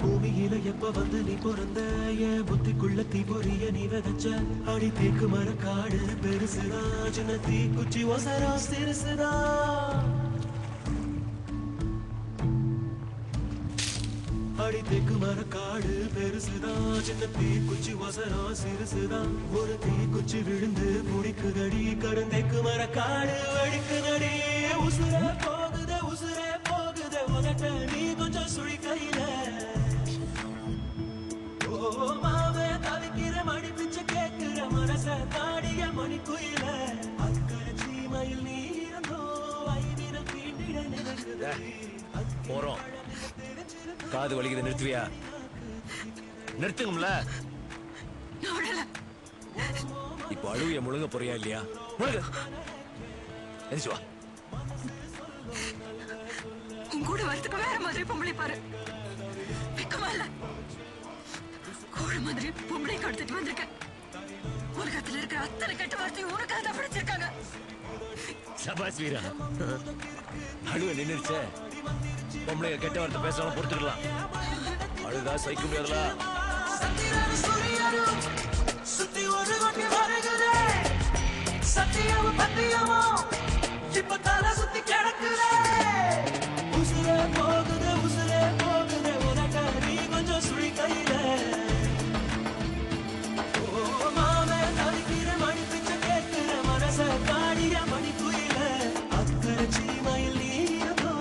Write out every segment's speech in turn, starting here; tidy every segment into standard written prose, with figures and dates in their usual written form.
பூமியில எப்ப வந்து நீ பிறந்த என் புத்திக்குள்ள தீ பொறிய நீ விதைச்ச அடி தேக்கு மர காடு பெருசுதா சின்ன தீ குச்சி ஒசரா சிறுசுதா அடி தேக்கு மர காடு பெருசுதா சின்ன தீ குச்சி ஒசரா சிறுசுதா ஒரு தீ குச்சி விழுந்து முடிக்குதடி கருந்தேக்கு மர காடு வெடிக்குதடி உசுர போகுதே உதட்ட நீ கொஞ்சம் சுழி கையில மாவே தவிக்கிற மணி பிச்சை கேட்கிற மனச தாடிய மணி குயில அக்கறை சீமையில் நீ இருந்தோ ஐதிரம் தீண்டிட நினைக்குது போறோம் காது வலிக்குது நிறுத்துவியா நிறுத்துங்கம்ல இப்ப அழுவிய முழுங்க போறியா இல்லையா முழுங்க எரிச்சுவா கூட வரத்துக்கு வேற மாதிரி பொம்பளை பாரு வெக்கமா இல்ல கோழ மாதிரி பொம்பளை கடத்திட்டு வந்திருக்கேன் உலகத்துல இருக்கிற அத்தனை கெட்ட வார்த்தை உனக்காக தான் படிச்சிருக்காங்க சபாஸ் வீரா அழுவ நின்னுருச்ச பொம்பளைங்க கெட்ட வார்த்தை பேசலாம் பொறுத்துக்கலாம் அழுதா சகிக்க முடியாதுல சுத்தி ஒரு வண்டி வருகுதே சத்தியம் பத்தியமோ இப்ப தலை சுத்தி கிடக்குதே உசுரே போகுதே உனக்க நீ கொஞ்சம் சுழி கையில மாமே தவிக்கிற மணி பிச்சை கேட்கிற மனச காடிய மணி குயில அக்கறை சீமையில் நீரோ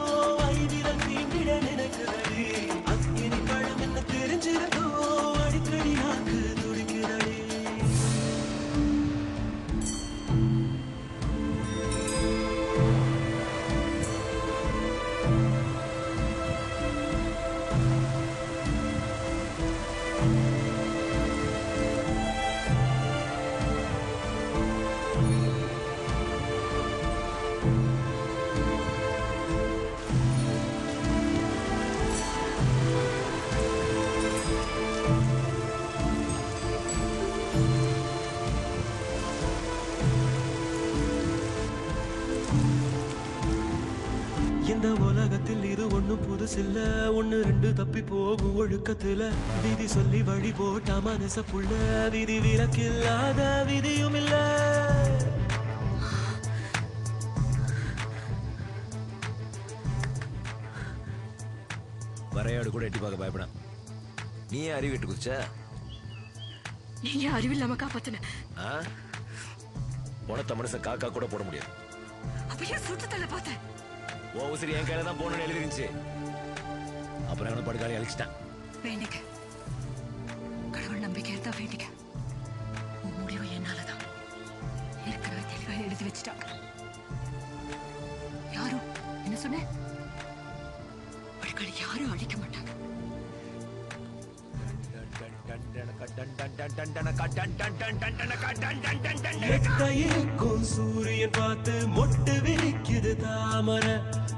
ஐதிரம் தீண்டிட நினைக்குதடி அக்கினி பழம் என்ன தெரிஞ்சிருந்தோ அடிக்கடி நாக்கு துடிக்குதடி இந்த உலகத்தில் இது ஒண்ணும் புதுசில்ல ஒண்ணு ரெண்டு தப்பி போகும் ஒழுக்கத்துல விதி சொல்லி வழி போட்ட மனச புள்ள விதி விலக்கில்லாத விதியும் இல்ல வரையாடு கூட எட்டி பார்க்க பயப்பட நீ அறிவிட்டு குச்ச நீங்க அறிவில்லாம காப்பாத்தின உனத்த மனச காக்கா கூட போட முடியாது அப்ப ஏன் சுத்தத்துல பார்த்தேன் ஓ உசிரி என் கையில தான் போகணும்னு எழுதிருந்துச்சு அப்புறம் அவனை படுக்காளி அழிச்சிட்டான் வேண்டிக்க கடவுள் நம்பிக்கை இருந்தா வேண்டிக்க உன் முடிவு என்னாலதான் ஏற்கனவே தெளிவா எழுதி வச்சுட்டாங்க யாரும் என்ன சொன்ன படுக்காளி யாரும் அழிக்க மாட்டாங்க சூரியன் பார்த்து மொட்டு விரிக்குது தாமரை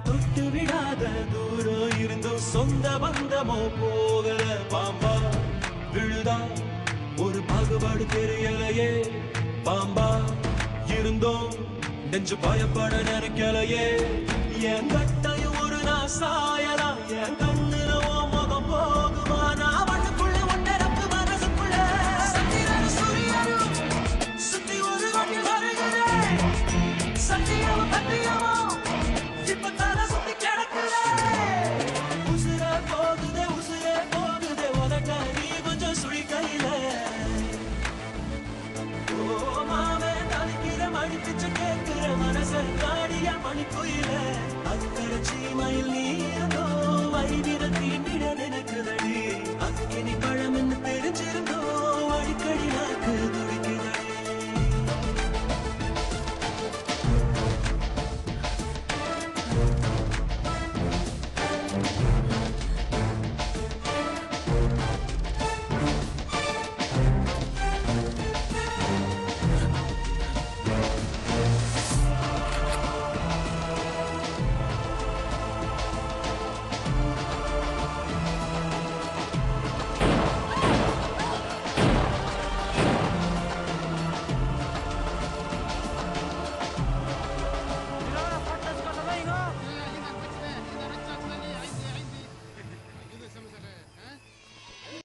தொட்டு விடாத தூரம் இருந்தும் சொந்த பந்தமோ போகல பாம்பா விழுதா ஒரு பாகுபாடு தெரியலையே பாம்பா இருந்தோம் நெஞ்சு பயப்பட நினைக்கலையே என் கட்டையும் ஒரு நான் சாயலாம் என் கண்ணுல முகம் போகுமா நான் வண்ணுக்குள்ள ஒன்றரப்பு மனசுக்குள்ள சந்திரன் சூரியனும் சுத்தி ஒரு வண்டி வருகிறே சத்தியம் பத்தியமோ இப்ப தலை சுத்தி கிடக்குதே உசுரே போகுதே உதட்ட நீ கொஞ்சம் சுழி கையில ஓ மாவே தவிக்கிற மணி பிச்சை கேட்கிற மனச காடிய மணி குயில அக்கறை சீமையில் நீரோ வைவிர தீண்டிட நினைக்குதடி அக்கினி பழம் என்ன தெரிஞ்சிருந்தோ அடிக்கடி நாக்கு